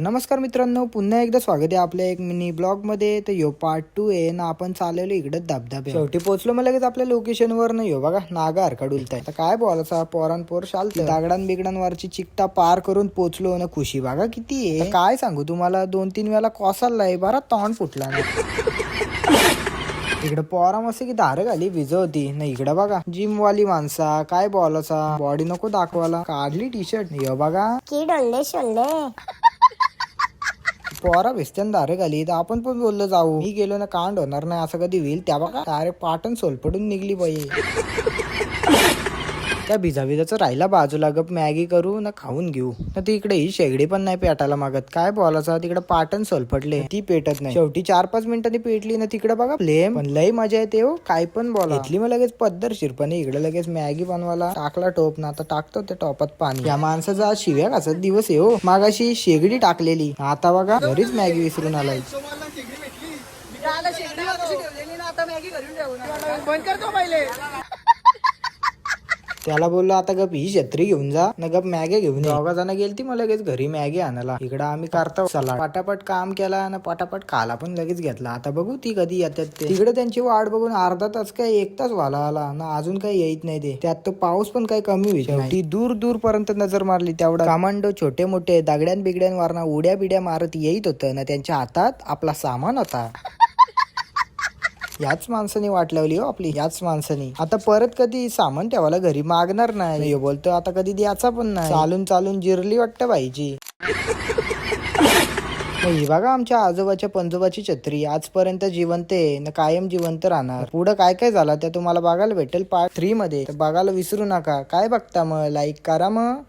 नमस्कार मित्रांनो, पुन्हा एकदा स्वागत आहे आपल्या एक मिनी ब्लॉग मध्ये. तर यो पार्ट 2 आहे ना. आपण चालवलो इकडे धबधबे. शेवटी पोहोचलो मग लगेच आपल्या लोकेशन वर नाही हो बघा नागा हरकडुलताय. तर काय बोलायचा पोर चालतं. दागडान बिगडांवरची चिकटा पार करून पोहोचलो ना. खुशी बघा किती आहे. काय सांगू तुम्हाला, 2-3 वेळा कोसळलाय बरा, तोंड फुटला ना. इकडे पोरा मस्त की धार घाली भिज होती ना. इकडे बघा जिम वाली माणसा, काय बोलायचा, बॉडी नको दाखवायला, काढली टी शर्ट. यो बघा की डोलले शोलले पोरा भिजत्यान दारे घाली. तर आपण पण बोललो जाऊ. मी गेलो ना, कांड होणार नाही असं कधी होईल. त्या बघा डायरेक्ट पाटण सोलपडून निघली बाई. त्या भिजाभिजाचं राहिला बाजूला, गप मॅगी करू ना खाऊन घेऊ ना. ती इकडे ही शेगडी पण नाही पेटायला मागत. काय बोलायचा, तिकडे पाटण सोलपडले, ती पेटत नाही. शेवटी 4-5 मिनिटांनी पेटली ना. तिकडे बघा फ्लेम, पण लय मजा येते हो. काय पण बोला. घेतली मग लगेच पद्धतशीरपणे इकडे लगेच मॅगी बनवायला टाकला टोप ना. आता टाकतो त्या टोपात पाणी. या माणसाचा आज शिव्या घासत दिवस आहे हो. मागाशी शेगडी टाकलेली, आता बघा घरीच मॅगी विसरून आलाय. त्याला बोललो आता गप ही छत्री घेऊन जा ना, गप मॅगी घेऊन. 2 जण गेलती मग लगेच घरी मॅगी आणायला. इकडं आम्ही करतो सलाड. पटापट काम केला ना, पटापट खाला पण लगेच घेतला. आता बघू ती कधी येतात ते. तिकडे त्यांची वाट बघून अर्धा तास काय 1 तास व्हायला आला ना, अजून काही येत नाही ते. त्यात तो पाऊस पण काही कमी होईल. शेवटी दूर पर्यंत नजर मारली तेवढा कमांडो छोटे मोठे दगड्यान बिगड्यांवरना उड्या बिड्या मारत येत होतं ना. त्यांच्या हातात आपला सामान होता. याच माणसाने वाट लावली हो आपली, याच माणसाने. आता परत कधी सामान ठेवायला घरी मागणार नाही बोलतो. आता कधी द्यायचा पण नाही. चालून जिरली वाटतं बाईची. ही बघा आमच्या आजोबाच्या पंजोबाची छत्री आजपर्यंत जिवंत आहे ना, कायम जिवंत राहणार. पुढं काय काय झालं ते तुम्हाला बघायला भेटेल पार्ट 3 मध्ये. तर बघायला विसरू नका. काय बघता मग, लाईक करा मग.